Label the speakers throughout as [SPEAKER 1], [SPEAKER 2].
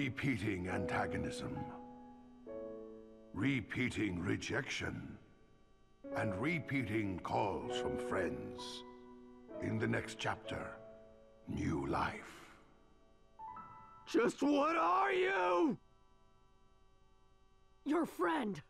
[SPEAKER 1] Repeating antagonism, repeating rejection, and repeating calls from friends. In the next chapter, new life.
[SPEAKER 2] Just what are you?
[SPEAKER 3] Your friend.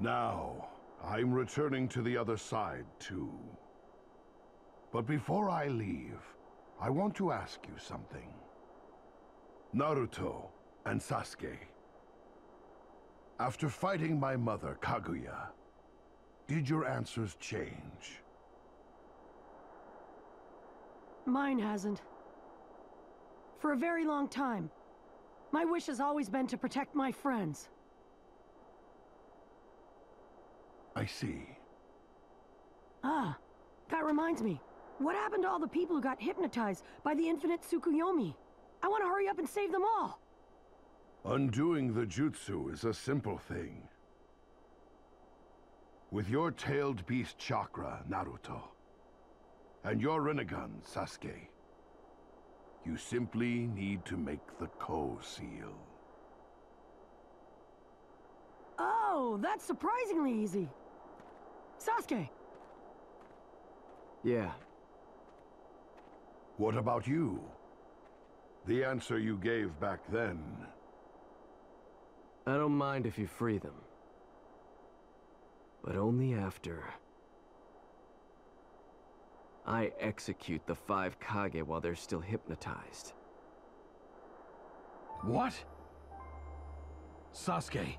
[SPEAKER 1] Now, I'm returning to the other side, too. But before I leave, I want to ask you something. Naruto and Sasuke. After fighting my mother, Kaguya, did your answers change?
[SPEAKER 3] Mine hasn't. For a very long time. My wish has always been to protect my friends.
[SPEAKER 1] I see.
[SPEAKER 3] Ah, that reminds me. What happened to all the people who got hypnotized by the infinite Tsukuyomi? I want to hurry up and save them all!
[SPEAKER 1] Undoing the jutsu is a simple thing. With your tailed beast chakra, Naruto, and your Rinnegan, Sasuke, you simply need to make the Ko-seal.
[SPEAKER 3] Oh, that's surprisingly easy. Sasuke!
[SPEAKER 2] Yeah.
[SPEAKER 1] What about you? The answer you gave back then.
[SPEAKER 2] I don't mind if you free them. But only after I execute the 5 Kage while they're still hypnotized.
[SPEAKER 4] What? Sasuke,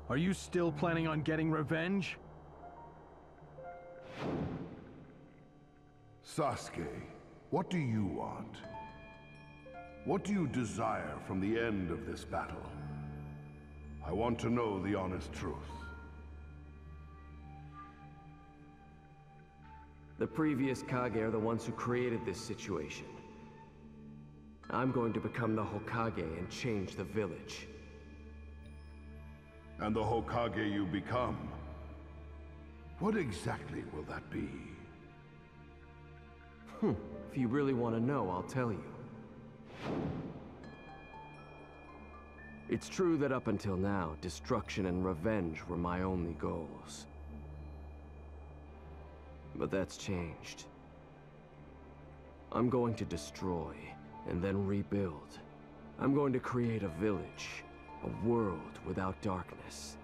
[SPEAKER 4] are you still planning on getting revenge?
[SPEAKER 1] Sasuke, what do you want? What do you desire from the end of this battle? I want to know the honest truth.
[SPEAKER 2] The previous Kage are the ones who created this situation. I'm going to become the Hokage and change the village.
[SPEAKER 1] And the Hokage you become, what exactly will that be?
[SPEAKER 2] If you really want to know, I'll tell you. It's true that up until now, destruction and revenge were my only goals. But that's changed. I'm going to destroy, and then rebuild. I'm going to create a village, a world without darkness.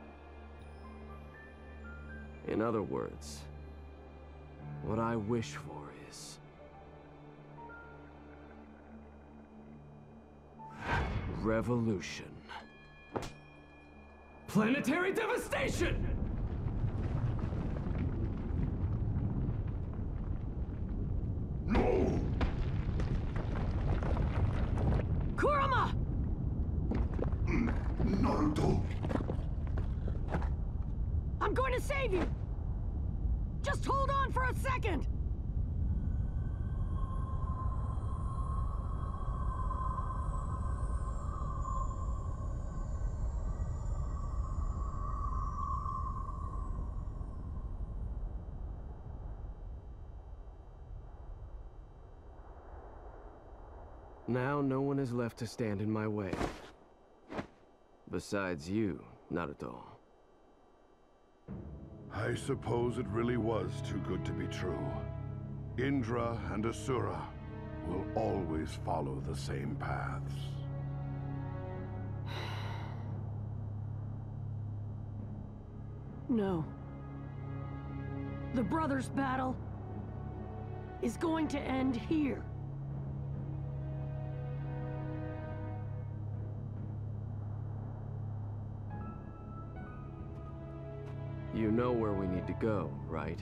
[SPEAKER 2] In other words, what I wish for is revolution. Planetary devastation!
[SPEAKER 1] No!
[SPEAKER 3] Kurama!
[SPEAKER 1] Naruto!
[SPEAKER 3] I'm going to save you! Just hold on for a second!
[SPEAKER 2] Now no one is left to stand in my way. Besides you, Naruto.
[SPEAKER 1] I suppose it really was too good to be true. Indra and Asura will always follow the same paths.
[SPEAKER 3] No. The brothers' battle is going to end here.
[SPEAKER 2] You know where we need to go, right?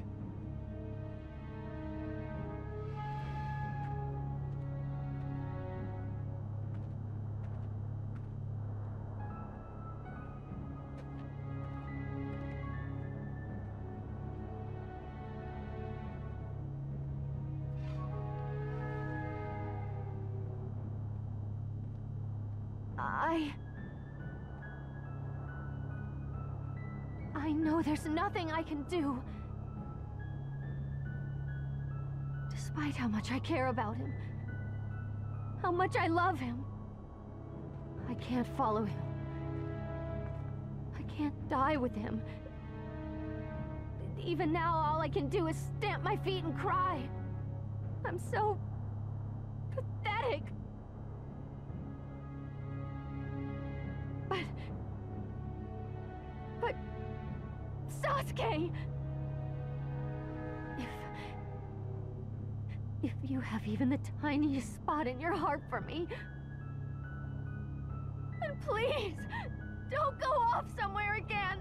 [SPEAKER 5] I know there's nothing I can do. Despite how much I care about him, how much I love him, I can't follow him. I can't die with him. Even now, all I can do is stamp my feet and cry. I'm so pathetic. But Sasuke! If you have even the tiniest spot in your heart for me, then please, don't go off somewhere again!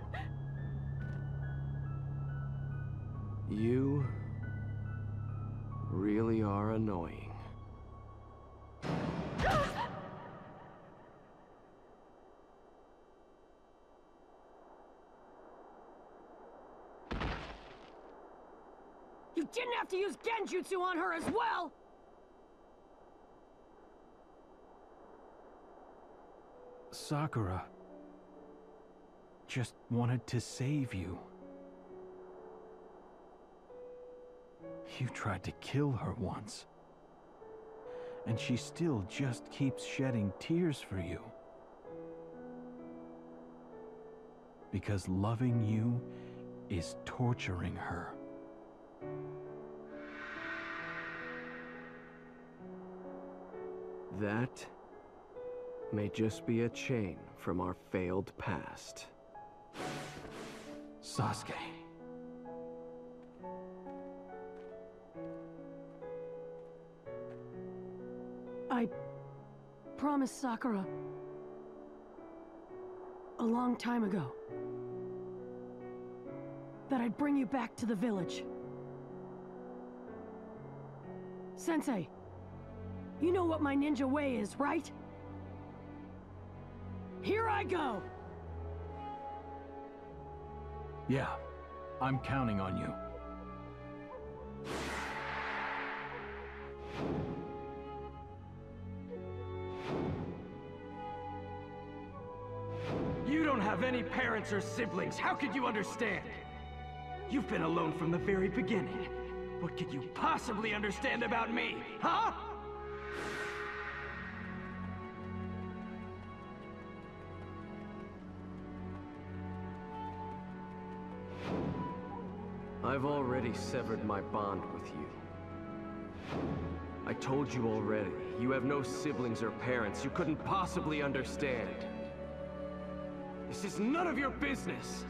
[SPEAKER 2] You really are annoying.
[SPEAKER 3] You didn't have to use genjutsu on her as well!
[SPEAKER 4] Sakura just wanted to save you. You tried to kill her once. And she still just keeps shedding tears for you. Because loving you is torturing her.
[SPEAKER 2] That may just be a chain from our failed past.
[SPEAKER 4] Sasuke.
[SPEAKER 3] I promised Sakura a long time ago that I'd bring you back to the village. Sensei, you know what my ninja way is, right? Here I go!
[SPEAKER 4] Yeah, I'm counting on you.
[SPEAKER 6] You don't have any parents or siblings. How could you understand? You've been alone from the very beginning. What could you possibly understand about me, huh?
[SPEAKER 2] I've already severed my bond with you. I told you already, you have no siblings or parents. You couldn't possibly understand. This is none of your business!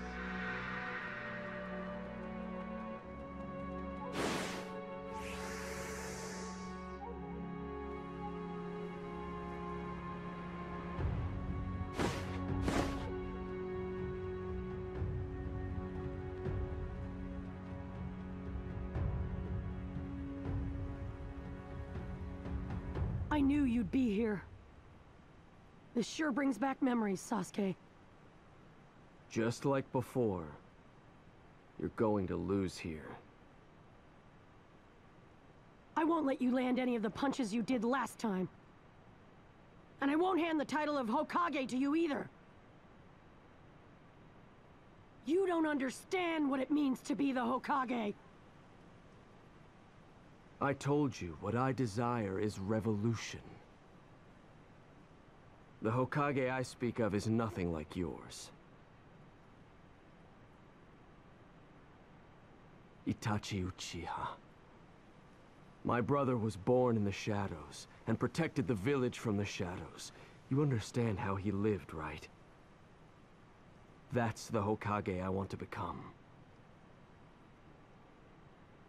[SPEAKER 3] I knew you'd be here. This sure brings back memories, Sasuke.
[SPEAKER 2] Just like before, you're going to lose here.
[SPEAKER 3] I won't let you land any of the punches you did last time. And I won't hand the title of Hokage to you either. You don't understand what it means to be the Hokage.
[SPEAKER 2] I told you, what I desire is revolution. The Hokage I speak of is nothing like yours. Itachi Uchiha. My brother was born in the shadows, and protected the village from the shadows. You understand how he lived, right? That's the Hokage I want to become.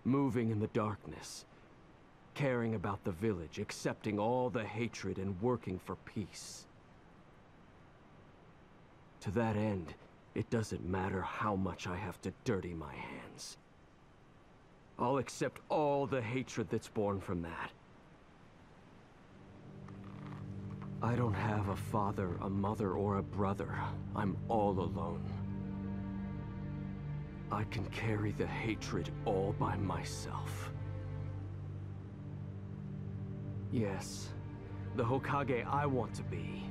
[SPEAKER 2] Moving in the darkness, caring about the village, accepting all the hatred and working for peace. To that end, it doesn't matter how much I have to dirty my hands. I'll accept all the hatred that's born from that. I don't have a father, a mother, or a brother. I'm all alone. I can carry the hatred all by myself. Yes, the Hokage I want to be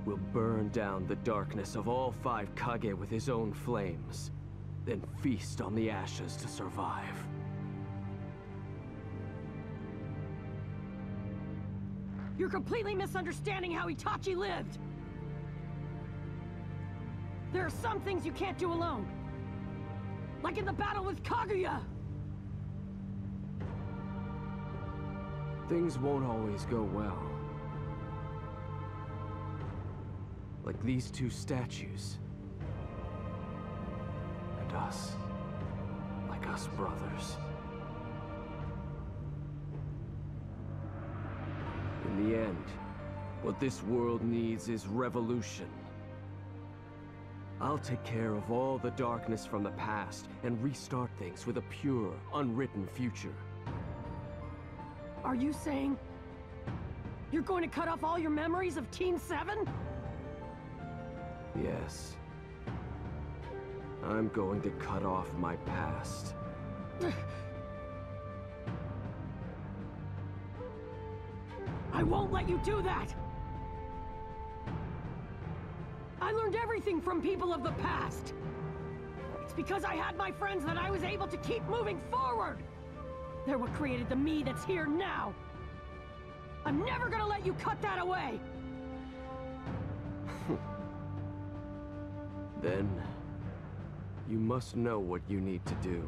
[SPEAKER 2] will burn down the darkness of all 5 Kage with his own flames, then feast on the ashes to survive.
[SPEAKER 3] You're completely misunderstanding how Itachi lived! There are some things you can't do alone. Like in the battle with Kaguya!
[SPEAKER 2] Things won't always go well. Like these 2 statues. And us. Like us brothers. In the end, what this world needs is revolution. I'll take care of all the darkness from the past and restart things with a pure, unwritten future.
[SPEAKER 3] Are you saying you're going to cut off all your memories of Team 7?
[SPEAKER 2] Yes. I'm going to cut off my past.
[SPEAKER 3] I won't let you do that! I learned everything from people of the past! It's because I had my friends that I was able to keep moving forward! They're what created the me that's here now! I'm never gonna let you cut that away!
[SPEAKER 2] Then, you must know what you need to do.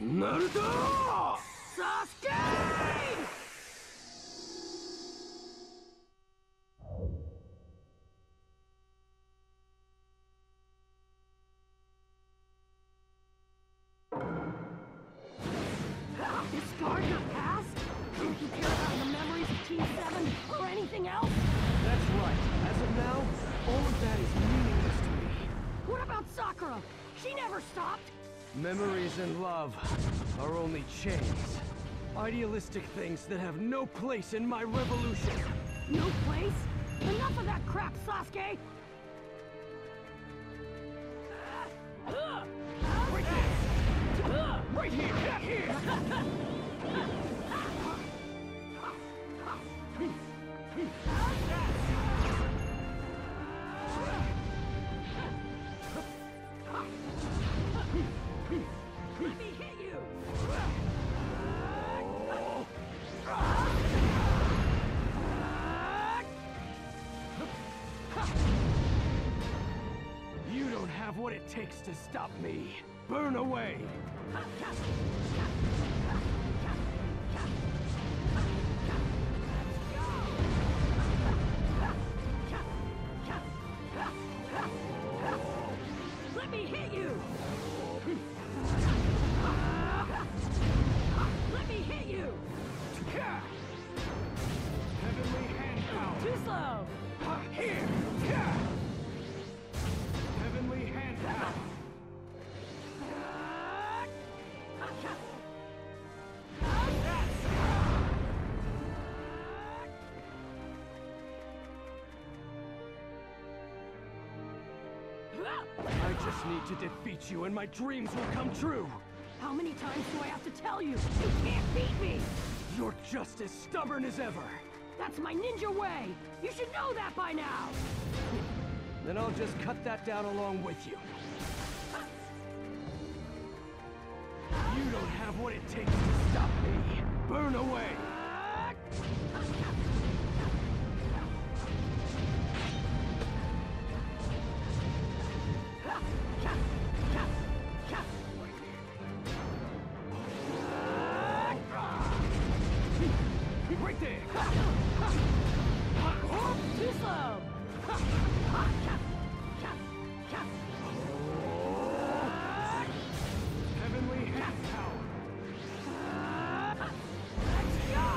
[SPEAKER 2] Naruto!
[SPEAKER 3] Sasuke! Discard your past? Don't you care about the memories of Team 7 or anything else?
[SPEAKER 2] That's right. As of now, all of that is meaningless to me.
[SPEAKER 3] What about Sakura? She never stopped!
[SPEAKER 2] Memories and love are only chains. Idealistic things that have no place in my revolution.
[SPEAKER 3] No place? Enough of that crap, Sasuke!
[SPEAKER 6] Right there! Right here! Here!
[SPEAKER 3] Let me hit you!
[SPEAKER 2] You don't have what it takes to stop me. Burn away!
[SPEAKER 3] Let me hit you! Let me hit you!
[SPEAKER 6] Heavenly hand power!
[SPEAKER 3] Too slow!
[SPEAKER 6] Here! Heavenly hand power!
[SPEAKER 2] I just need to defeat you and my dreams will come true!
[SPEAKER 3] How many times do I have to tell you? You can't beat me!
[SPEAKER 2] You're just as stubborn as ever!
[SPEAKER 3] That's my ninja way! You should know that by now!
[SPEAKER 2] Then I'll just cut that down along with you. You don't have what it takes to stop me. Burn away!
[SPEAKER 6] Right there!
[SPEAKER 3] Too slow!
[SPEAKER 6] Heavenly hand power!
[SPEAKER 3] Let's go!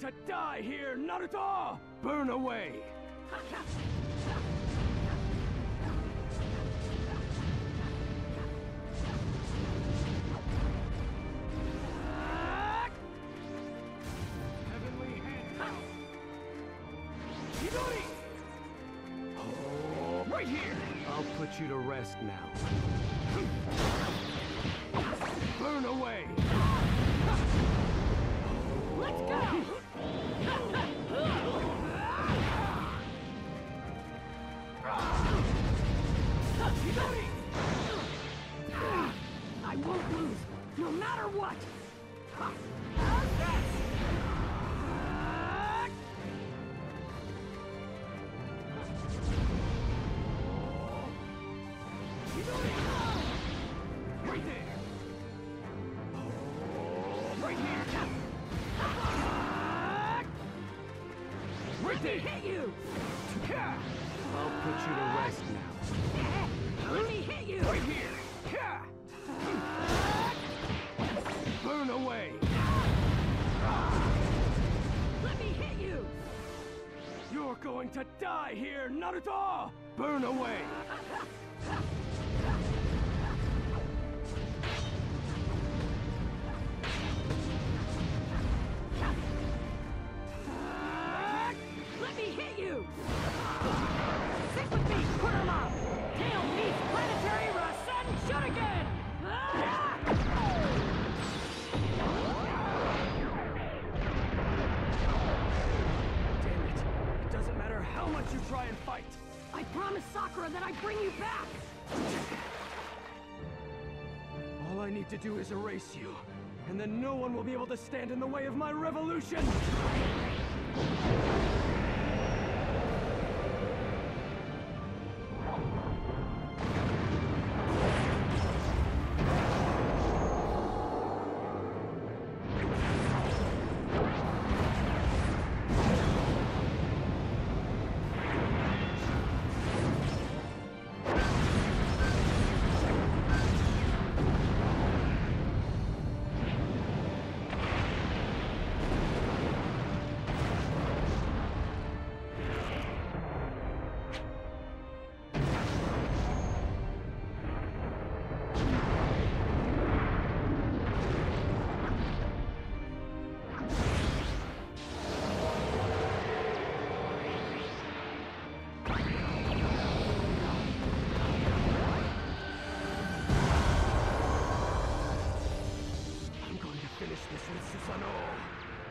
[SPEAKER 6] to die here, Naruto! Burn away! Heavenly hand. Chidori! Oh, right here!
[SPEAKER 2] I'll put you to rest now.
[SPEAKER 6] Burn away!
[SPEAKER 3] Let's go! I won't lose, no matter what! How's this?
[SPEAKER 6] Right there! Right here! Right there!
[SPEAKER 3] Hit you!
[SPEAKER 2] I'll put you to rest now.
[SPEAKER 3] Let me hit you!
[SPEAKER 6] Right here! Burn away!
[SPEAKER 3] Let me hit you!
[SPEAKER 6] You're going to die here, Naruto! Burn away!
[SPEAKER 3] Let me hit you! Stick with me, Kurama! Tail meets planetary Rasen Shuriken!
[SPEAKER 6] Damn it! It doesn't matter how much you try and fight!
[SPEAKER 3] I promised Sakura that I'd bring you back!
[SPEAKER 6] All I need to do is erase you, and then no one will be able to stand in the way of my revolution!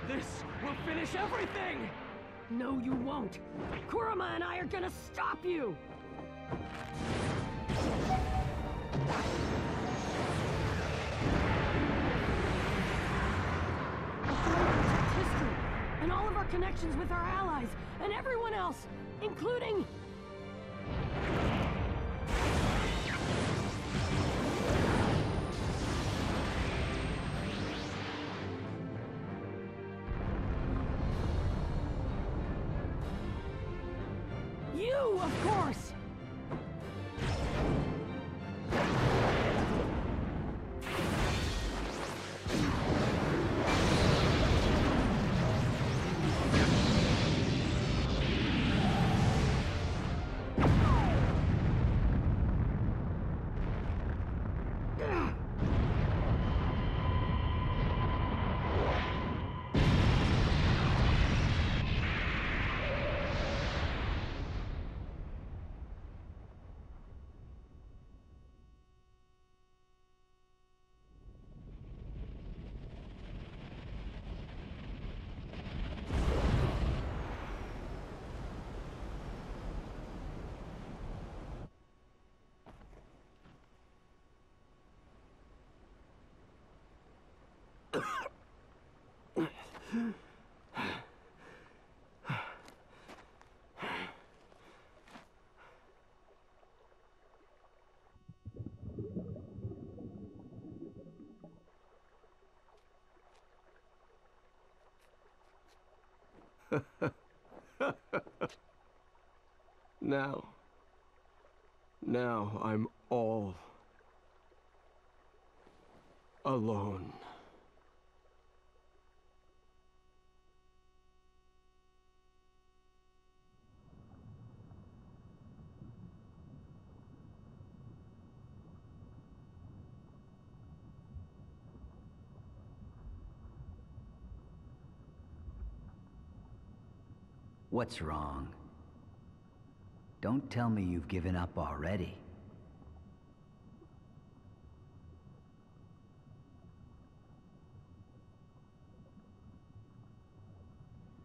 [SPEAKER 6] This will finish everything!
[SPEAKER 3] No, you won't! Kurama and I are gonna stop you! History, and all of our connections with our allies, and everyone else, including... you, of course!
[SPEAKER 2] Now I'm all alone.
[SPEAKER 7] What's wrong? Don't tell me you've given up already.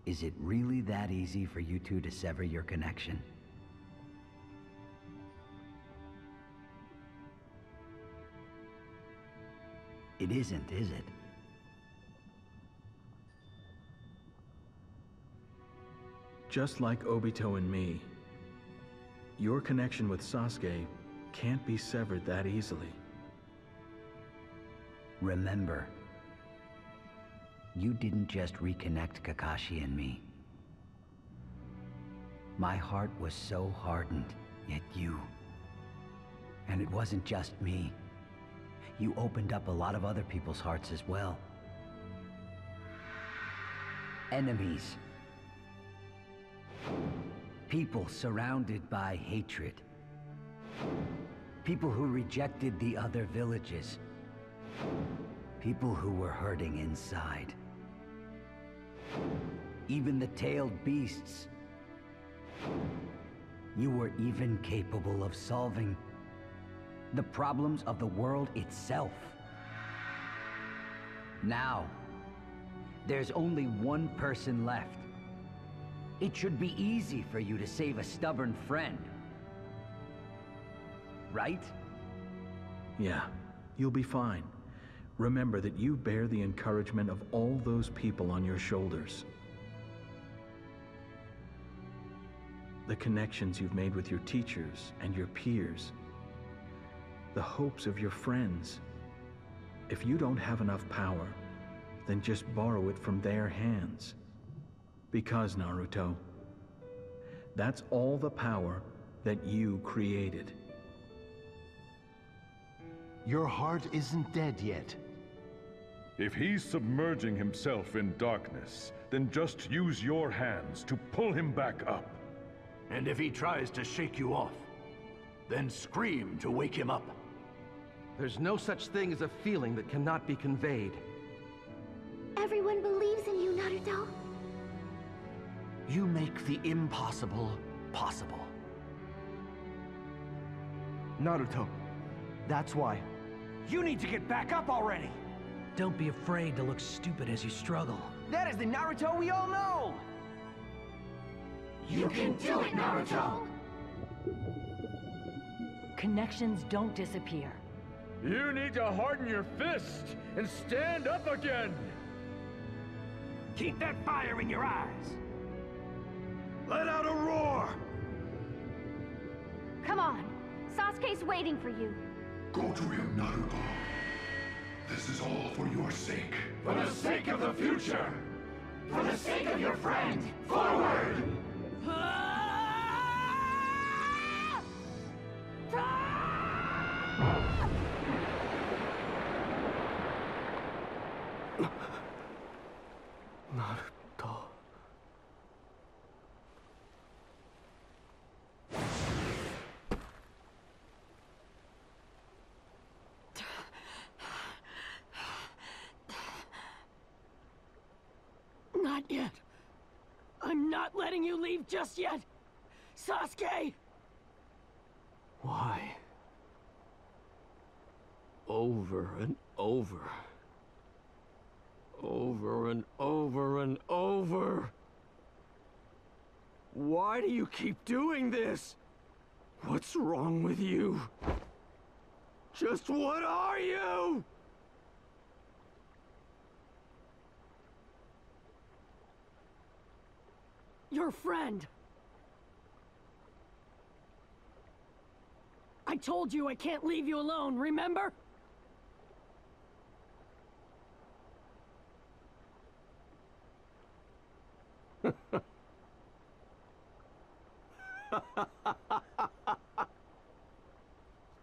[SPEAKER 7] Is it really that easy for you two to sever your connection? It isn't, is it?
[SPEAKER 4] Just like Obito and me, your connection with Sasuke can't be severed that easily.
[SPEAKER 7] Remember, you didn't just reconnect Kakashi and me. My heart was so hardened, yet you. And it wasn't just me. You opened up a lot of other people's hearts as well. Enemies. People surrounded by hatred. People who rejected the other villages. People who were hurting inside. Even the tailed beasts. You were even capable of solving the problems of the world itself. Now, there's only one person left. It should be easy for you to save a stubborn friend. Right?
[SPEAKER 4] Yeah, you'll be fine. Remember that you bear the encouragement of all those people on your shoulders. The connections you've made with your teachers and your peers. The hopes of your friends. If you don't have enough power, then just borrow it from their hands. Because, Naruto, that's all the power that you created.
[SPEAKER 8] Your heart isn't dead yet.
[SPEAKER 9] If he's submerging himself in darkness, then just use your hands to pull him back up.
[SPEAKER 10] And if he tries to shake you off, then scream to wake him up.
[SPEAKER 2] There's no such thing as a feeling that cannot be conveyed.
[SPEAKER 5] Everyone believes in you, Naruto.
[SPEAKER 10] You make the impossible possible.
[SPEAKER 6] Naruto, that's why. You need to get back up already!
[SPEAKER 11] Don't be afraid to look stupid as you struggle.
[SPEAKER 6] That is the Naruto we all know!
[SPEAKER 3] You can do it, Naruto!
[SPEAKER 12] Connections don't disappear.
[SPEAKER 2] You need to harden your fist and stand up again!
[SPEAKER 6] Keep that fire in your eyes!
[SPEAKER 10] Let out a roar!
[SPEAKER 5] Come on. Sasuke's waiting for you.
[SPEAKER 1] Go to him, Naruto. This is all for your sake.
[SPEAKER 10] For the sake of the future! For the sake of your friend! Forward!
[SPEAKER 2] Naruto.
[SPEAKER 3] Not yet. I'm not letting you leave just yet. Sasuke!
[SPEAKER 2] Why? Over and over. Over and over and over. Why do you keep doing this? What's wrong with you? Just what are you?
[SPEAKER 3] Your friend. I told you I can't leave you alone, remember?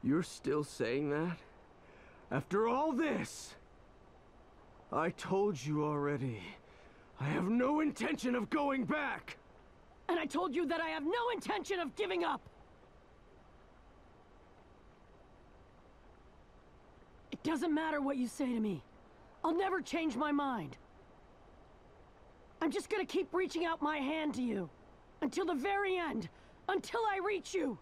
[SPEAKER 2] You're still saying that? After all this? I told you already. I have no intention of going back!
[SPEAKER 3] And I told you that I have no intention of giving up! It doesn't matter what you say to me. I'll never change my mind. I'm just gonna keep reaching out my hand to you. Until the very end. Until I reach you.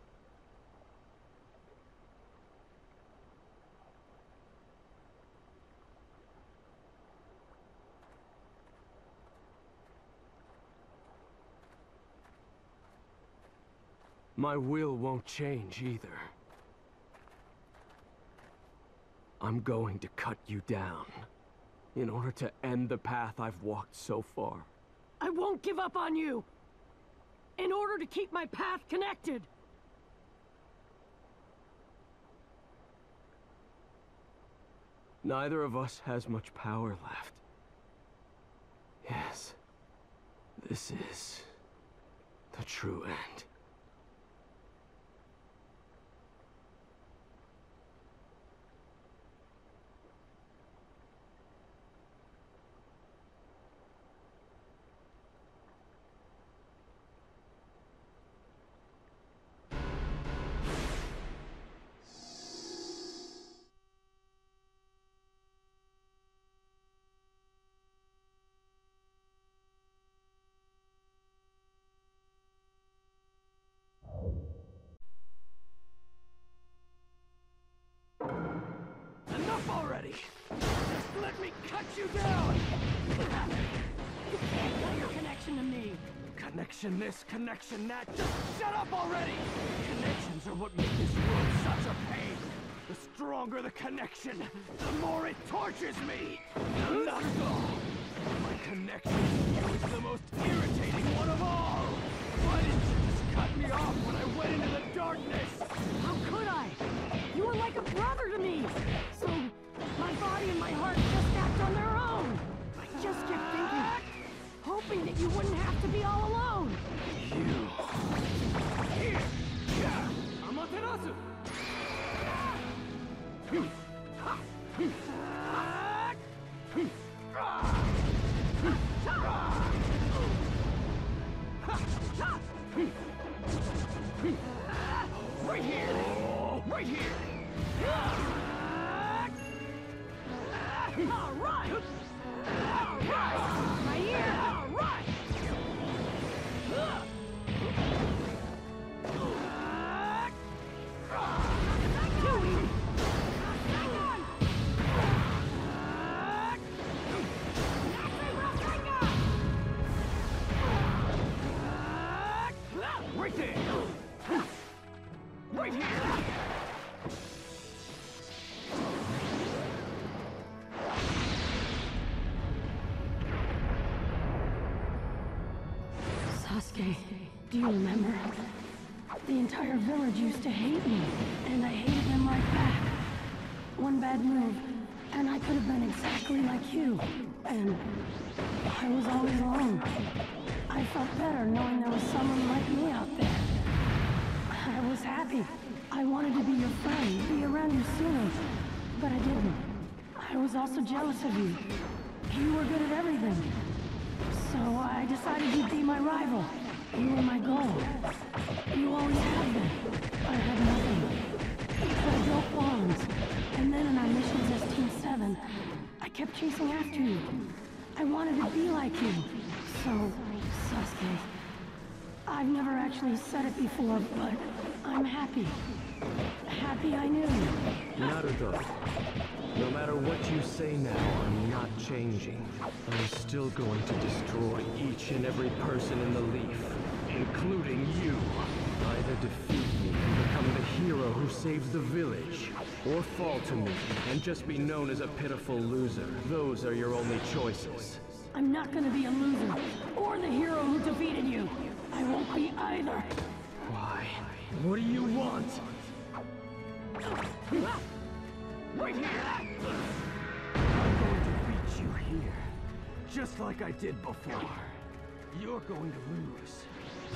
[SPEAKER 2] My will won't change either. I'm going to cut you down in order to end the path I've walked so far.
[SPEAKER 3] I won't give up on you! In order to keep my path connected!
[SPEAKER 2] Neither of us has much power left. Yes, this is the true end.
[SPEAKER 6] Enough already! Just let me cut you down!
[SPEAKER 3] You can't cut your connection to me!
[SPEAKER 6] Connection this, connection that, just shut up already! Connections are what make this world such a pain! The stronger the connection, the more it tortures me! Naruto! My connection is the most irritating one of all! Why didn't you just cut me off when I went into the darkness?
[SPEAKER 3] How could I? You were like a brother to me! So, my body and my heart just act on their own! I just kept thinking, hoping that you wouldn't have to be all alone!
[SPEAKER 6] You... Here! Yeah! Amaterasu! Right here! Right here!
[SPEAKER 3] All right! All right! Right here! All right!
[SPEAKER 6] Right there! Right here!
[SPEAKER 3] Sasuke, do you remember? The entire village used to hate me, and I hated them right back. One bad move, and I could have been exactly like you. And I was always alone. I felt better knowing there was someone like me out there. I was happy. I wanted to be your friend, be around you sooner. But I didn't. I was also jealous of you. You were good at everything. So I decided you'd be my rival. You were my goal. You always have been. I had nothing. But I built bonds. And then in our missions as Team 7, I kept chasing after you. I wanted to be like you. So, Sasuke, I've never actually said it before, but I'm happy. Happy I knew you.
[SPEAKER 2] Naruto, no matter what you say now, I'm not changing. I'm still going to destroy each and every person in the Leaf, including you. Either defeat me and become the hero who saves the village, or fall to me and just be known as a pitiful loser. Those are your only choices.
[SPEAKER 3] I'm not gonna be a loser, or the hero who defeated you. I won't be either.
[SPEAKER 2] Why? What do you want?
[SPEAKER 6] Right here! I'm going to beat you here, just like I did before. You're going to lose,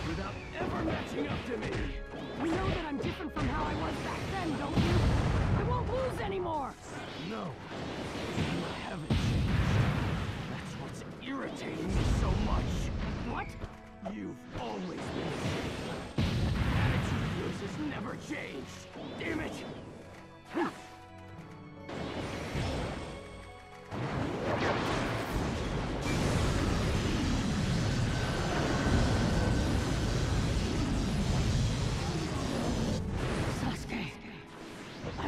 [SPEAKER 6] without ever matching up to me.
[SPEAKER 3] You know that I'm different from how I was back then, don't you? I won't lose anymore!
[SPEAKER 6] No, you haven't changed. That's what's irritating me so much.
[SPEAKER 3] What?
[SPEAKER 6] You've always been the same. That attitude of yours has never changed. Damn it!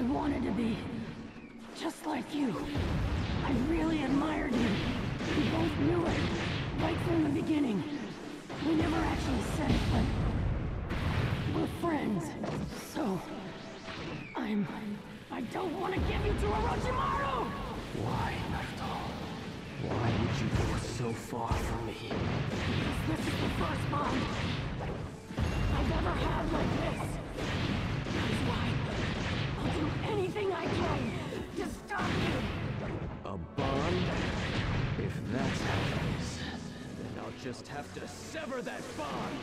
[SPEAKER 3] I wanted to be just like you. I really admired you. We both knew it, right from the beginning. We never actually said it, but we're friends. So, I don't want to give you to Orochimaru!
[SPEAKER 2] Why, Naruto? Why would you go so far from me?
[SPEAKER 3] Because this is the first bond I've ever had like this. That's why I'll do anything I can to stop you.
[SPEAKER 2] A bond? If that's how it is, then I'll just have to sever that bond!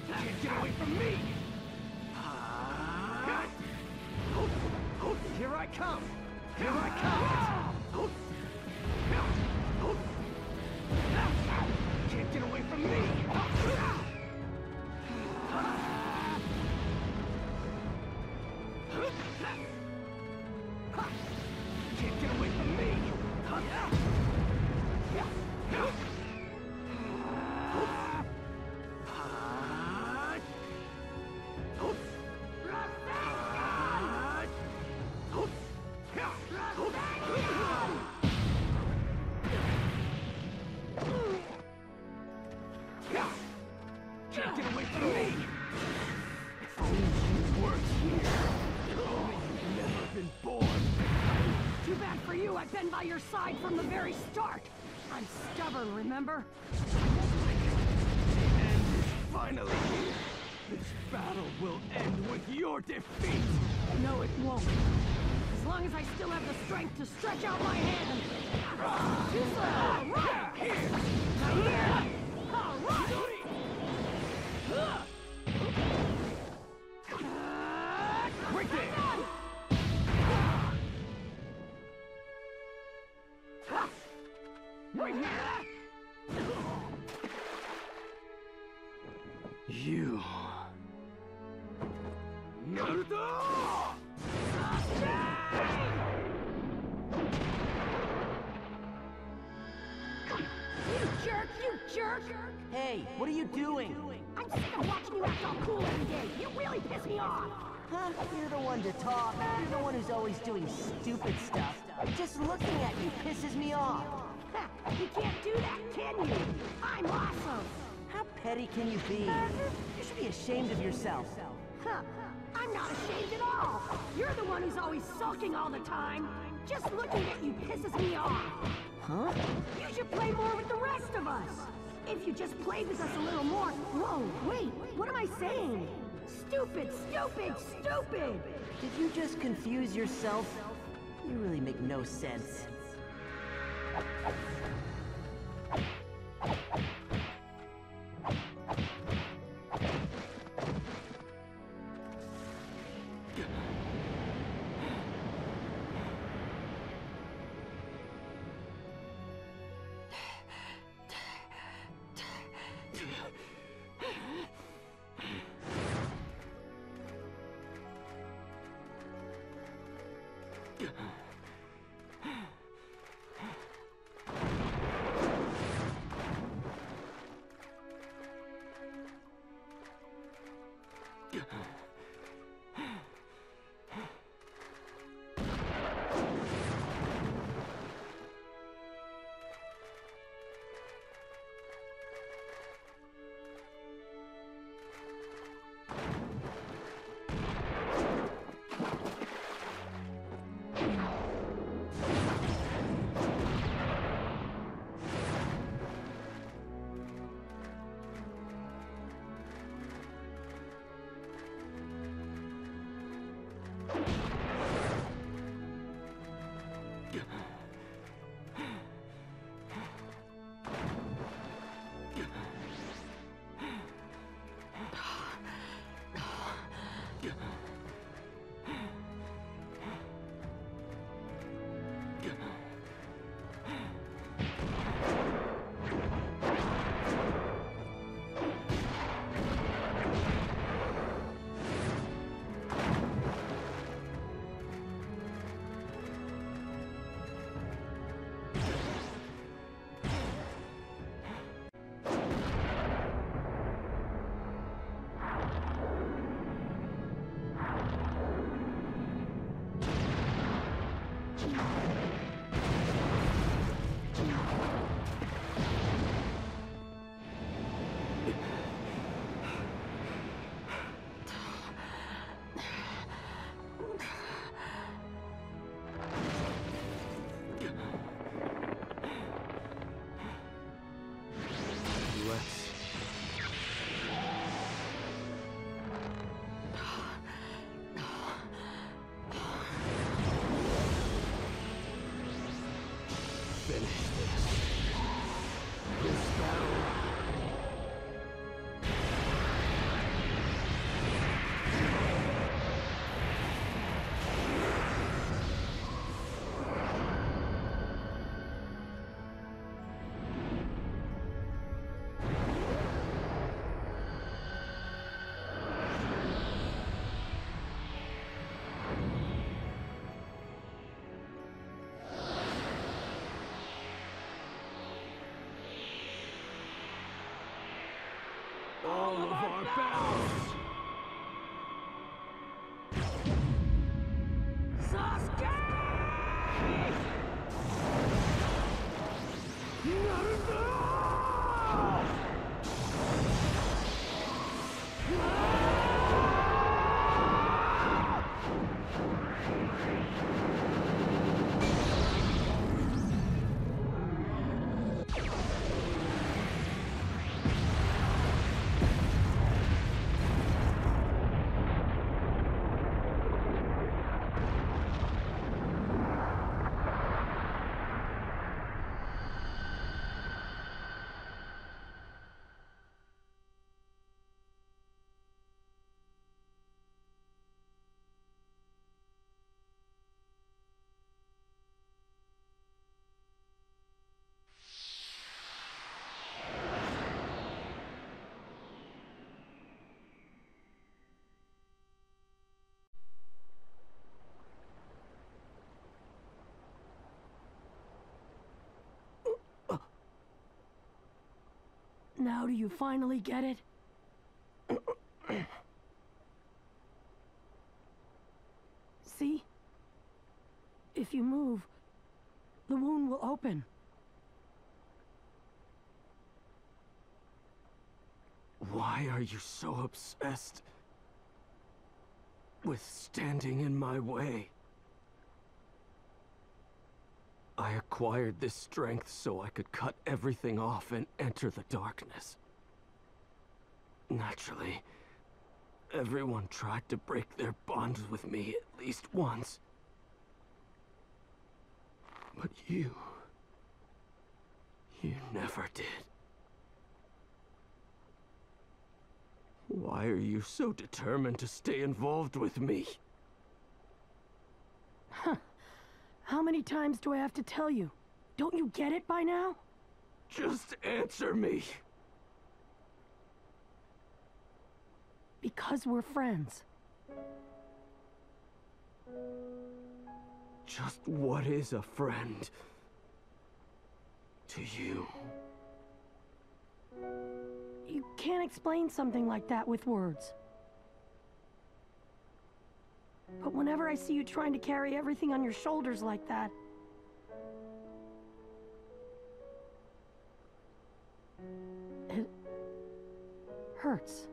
[SPEAKER 6] Can't get away from me!
[SPEAKER 2] Here I come! Here I come!
[SPEAKER 6] Can't get away from me! Can't get away from me! Can't get away from me! If only you weren't here. If only you'd never been born.
[SPEAKER 3] Too bad for you, I've been by your side from the very start. I'm stubborn, remember?
[SPEAKER 6] The end is finally here. This battle will end with your defeat.
[SPEAKER 3] No, it won't. As long as I still have the strength to stretch out my hand. All right!
[SPEAKER 6] Here!
[SPEAKER 3] Right here! All right!
[SPEAKER 6] Right there!
[SPEAKER 3] Right here!
[SPEAKER 2] You...
[SPEAKER 6] Naruto!
[SPEAKER 3] You jerk! You jerk!
[SPEAKER 13] Hey, what are you doing?
[SPEAKER 3] I'm sick of watching you act all cool every day. You really piss me off.
[SPEAKER 13] Huh? You're the one to talk. You're the one who's always doing stupid stuff. Just looking at you pisses me off.
[SPEAKER 3] Ha, you can't do that, can you? I'm awesome.
[SPEAKER 13] How petty can you be? You should be ashamed of yourself.
[SPEAKER 3] Huh, I'm not ashamed at all. You're the one who's always sulking all the time. Just looking at you pisses me off.
[SPEAKER 13] Huh?
[SPEAKER 3] You should play more with the rest of us. If you just played with us a little more... Whoa, wait, what am I saying? Stupid, stupid, stupid!
[SPEAKER 13] Did you just confuse yourself? You really make no sense.
[SPEAKER 3] Now do you finally get it? See? If you move, the wound will open.
[SPEAKER 2] Why are you so obsessed with standing in my way? I acquired this strength so I could cut everything off and enter the darkness. Naturally, everyone tried to break their bonds with me at least once. But you never did. Why are you so determined to stay involved with me?
[SPEAKER 3] Huh. How many times do I have to tell you? Don't you get it by now?
[SPEAKER 2] Just answer me.
[SPEAKER 3] Because we're friends.
[SPEAKER 2] Just what is a friend to you?
[SPEAKER 3] You can't explain something like that with words. But whenever I see you trying to carry everything on your shoulders like that, it hurts.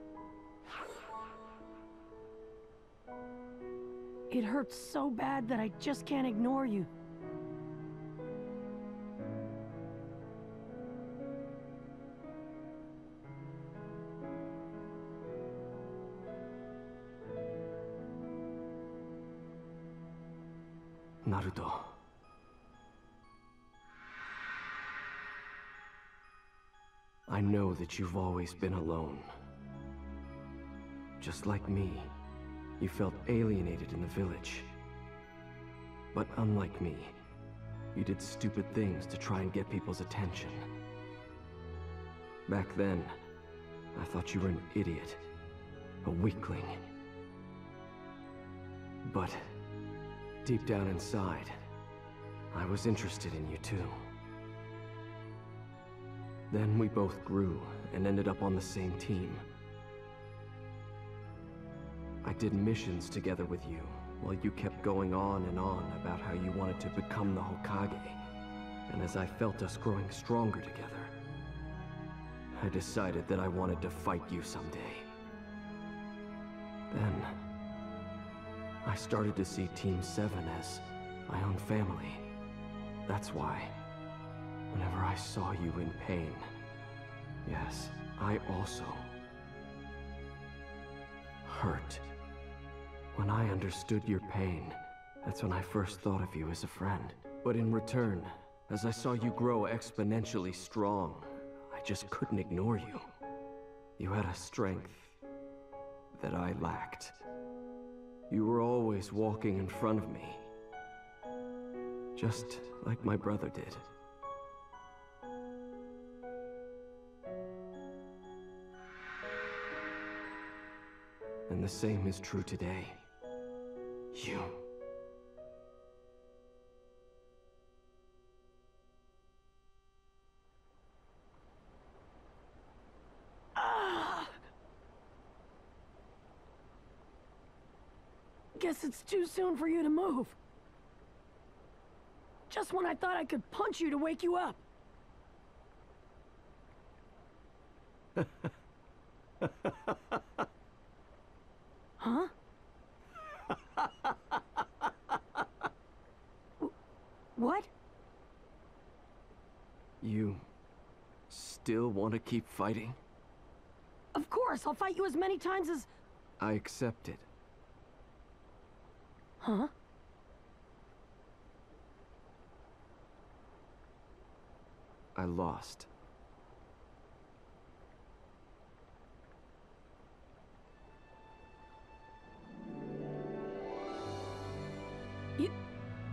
[SPEAKER 3] It hurts so bad that I just can't ignore you.
[SPEAKER 2] Naruto. I know that you've always been alone. Just like me, you felt alienated in the village. But unlike me, you did stupid things to try and get people's attention. Back then, I thought you were an idiot, a weakling. But deep down inside, I was interested in you too. Then we both grew and ended up on the same team. I did missions together with you, while you kept going on and on about how you wanted to become the Hokage. And as I felt us growing stronger together, I decided that I wanted to fight you someday. Then, I started to see Team 7 as my own family. That's why, whenever I saw you in pain, yes, I also hurt. When I understood your pain, that's when I first thought of you as a friend. But in return, as I saw you grow exponentially strong, I just couldn't ignore you. You had a strength that I lacked. You were always walking in front of me, just like my brother did. And the same is true today. You.
[SPEAKER 3] Guess it's too soon for you to move. Just when I thought I could punch you to wake you up. Huh? What?
[SPEAKER 2] You still want to keep fighting?
[SPEAKER 3] Of course, I'll fight you as many times as...
[SPEAKER 2] I accept it.
[SPEAKER 3] Huh?
[SPEAKER 2] I lost.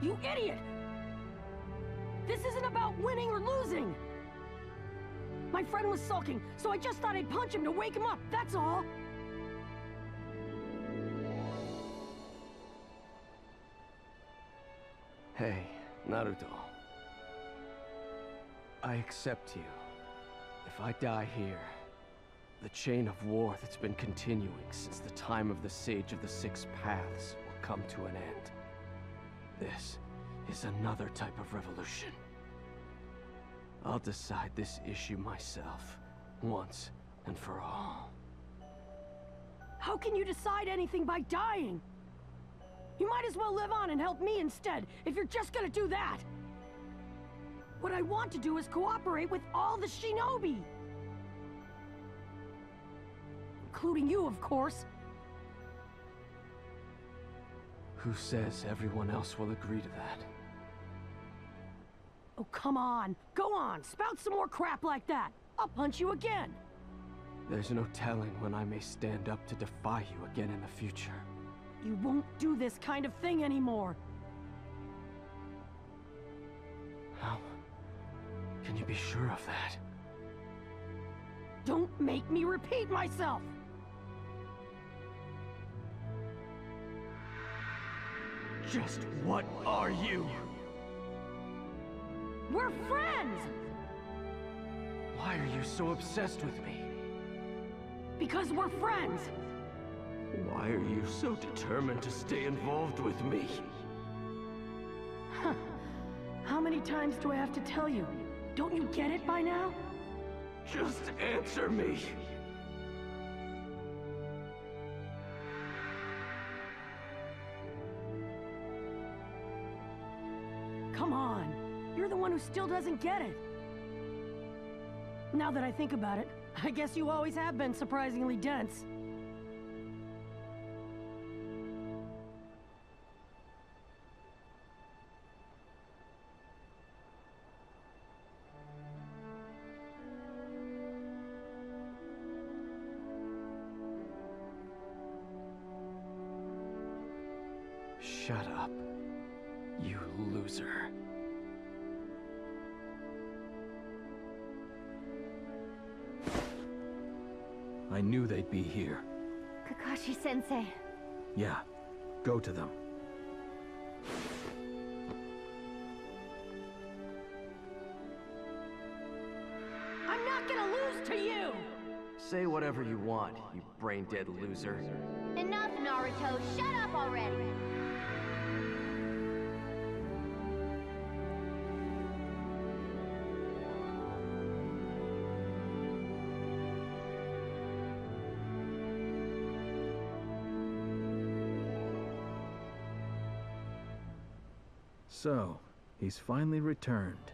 [SPEAKER 3] You idiot! This isn't about winning or losing! My friend was sulking, so I just thought I'd punch him to wake him up, that's all!
[SPEAKER 2] Hey, Naruto. I accept you. If I die here, the chain of war that's been continuing since the time of the Sage of the Six Paths will come to an end. This is another type of revolution. I'll decide this issue myself, once and for all.
[SPEAKER 3] How can you decide anything by dying? You might as well live on and help me instead, if you're just gonna do that. What I want to do is cooperate with all the shinobi. Including you, of course.
[SPEAKER 2] Who says everyone else will agree to that?
[SPEAKER 3] Oh, come on. Go on, spout some more crap like that. I'll punch you again.
[SPEAKER 2] There's no telling when I may stand up to defy you again in the future.
[SPEAKER 3] You won't do this kind of thing anymore.
[SPEAKER 2] How can you be sure of that?
[SPEAKER 3] Don't make me repeat myself!
[SPEAKER 2] Just what are you?
[SPEAKER 3] We're friends!
[SPEAKER 2] Why are you so obsessed with me?
[SPEAKER 3] Because we're friends!
[SPEAKER 2] Why are you so determined to stay involved with me?
[SPEAKER 3] How many times do I have to tell you? Don't you get it by now?
[SPEAKER 2] Just answer me!
[SPEAKER 3] Come on. You're the one who still doesn't get it. Now that I think about it, I guess you always have been surprisingly dense.
[SPEAKER 2] Shut up, you loser.
[SPEAKER 4] I knew they'd be here.
[SPEAKER 5] Kakashi-sensei.
[SPEAKER 4] Yeah, go to them.
[SPEAKER 3] I'm not gonna lose to you!
[SPEAKER 2] Say whatever you want, you brain-dead loser.
[SPEAKER 5] Enough, Naruto. Shut up already!
[SPEAKER 4] So, he's finally returned.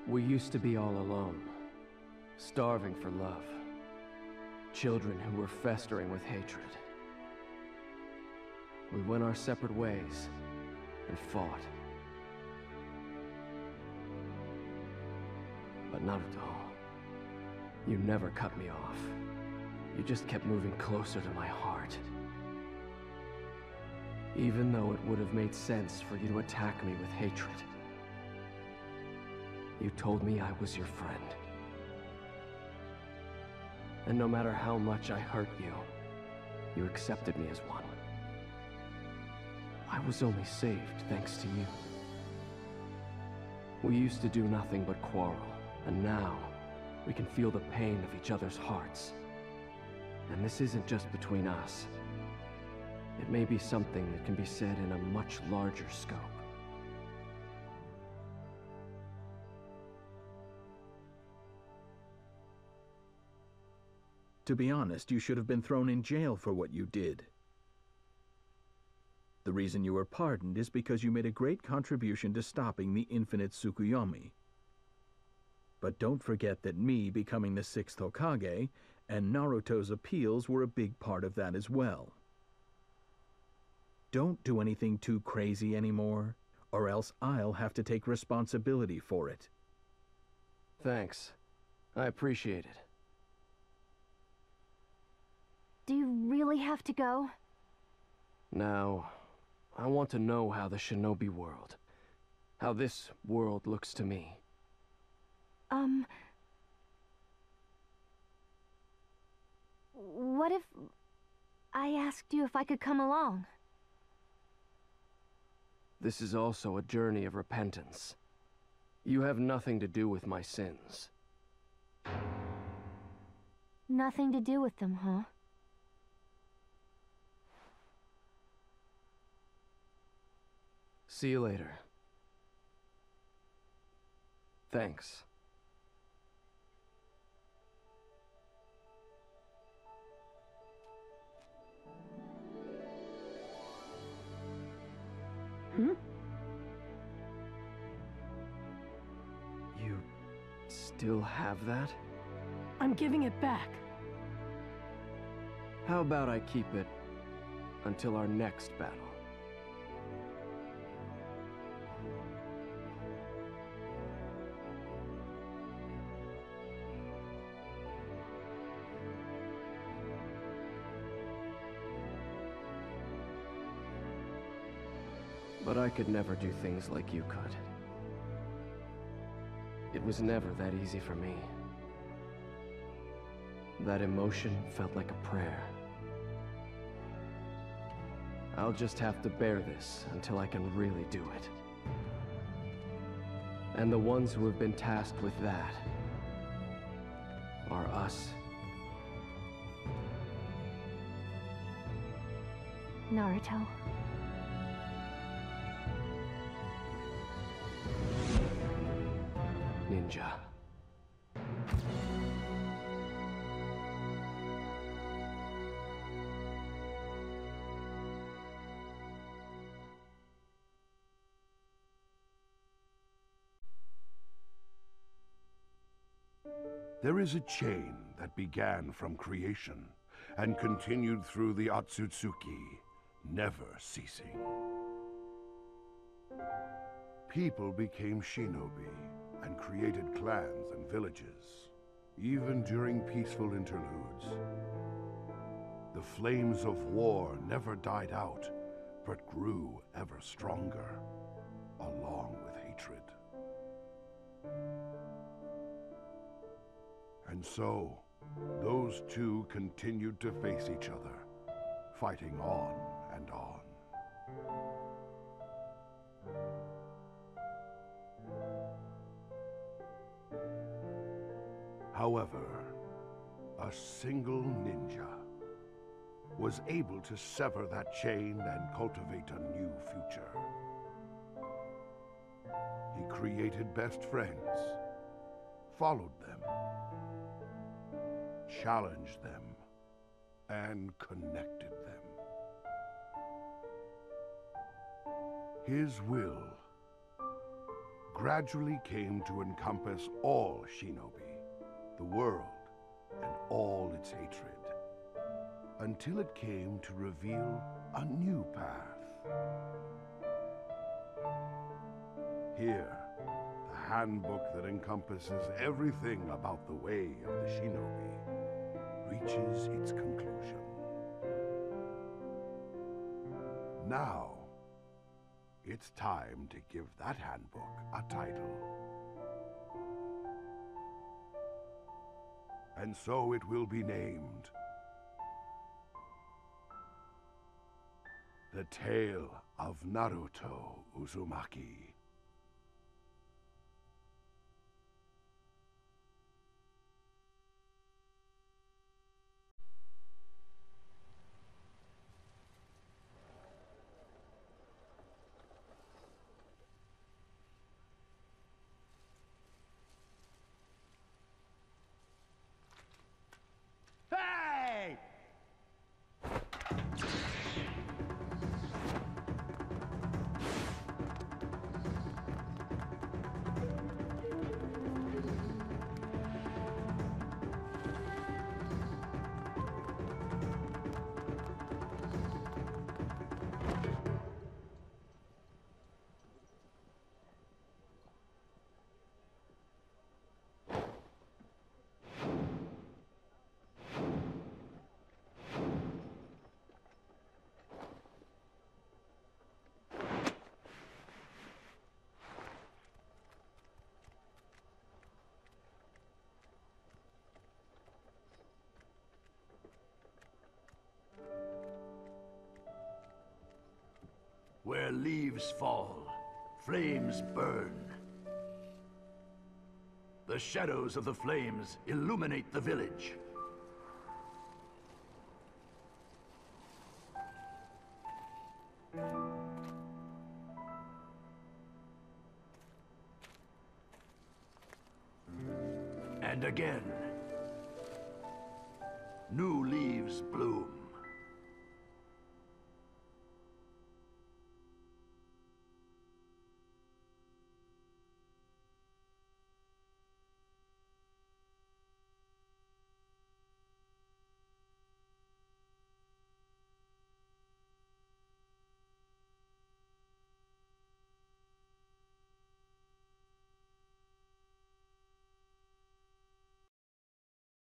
[SPEAKER 2] We used to be all alone, starving for love. Children who were festering with hatred. We went our separate ways and fought. But Naruto, you never cut me off. You just kept moving closer to my heart. Even though it would have made sense for you to attack me with hatred. You told me I was your friend. And no matter how much I hurt you, you accepted me as one. I was only saved thanks to you. We used to do nothing but quarrel, and now we can feel the pain of each other's hearts. And this isn't just between us. It may be something that can be said in a much larger scope.
[SPEAKER 4] To be honest, you should have been thrown in jail for what you did. The reason you were pardoned is because you made a great contribution to stopping the infinite Tsukuyomi. But don't forget that me becoming the 6th Hokage and Naruto's appeals were a big part of that as well. Don't do anything too crazy anymore, or else I'll have to take responsibility for it.
[SPEAKER 2] Thanks. I appreciate it.
[SPEAKER 5] Do you really have to go?
[SPEAKER 2] Now, I want to know how the shinobi world, how this world looks to me.
[SPEAKER 5] What if I asked you if I could come along?
[SPEAKER 2] This is also a journey of repentance. You have nothing to do with my sins.
[SPEAKER 5] Nothing to do with them, huh?
[SPEAKER 2] See you later. Thanks. You still have that?
[SPEAKER 3] I'm giving it back.
[SPEAKER 2] How about I keep it until our next battle? But I could never do things like you could. It was never that easy for me. That emotion felt like a prayer. I'll just have to bear this until I can really do it. And the ones who have been tasked with that are us.
[SPEAKER 5] Naruto.
[SPEAKER 2] Ninja.
[SPEAKER 1] There is a chain that began from creation and continued through the Otsutsuki, never ceasing. People became shinobi and created clans and villages, even during peaceful interludes. The flames of war never died out, but grew ever stronger, along with hatred. And so, those two continued to face each other, fighting on and on. However, a single ninja was able to sever that chain and cultivate a new future. He created best friends, followed them, challenged them, and connected them. His will gradually came to encompass all shinobi, the world, and all its hatred, until it came to reveal a new path. Here, the handbook that encompasses everything about the way of the shinobi reaches its conclusion. Now, it's time to give that handbook a title. And so it will be named The Tale of Naruto Uzumaki.
[SPEAKER 6] Hey!
[SPEAKER 10] Where leaves fall, flames burn. The shadows of the flames illuminate the village. And again, new leaves bloom.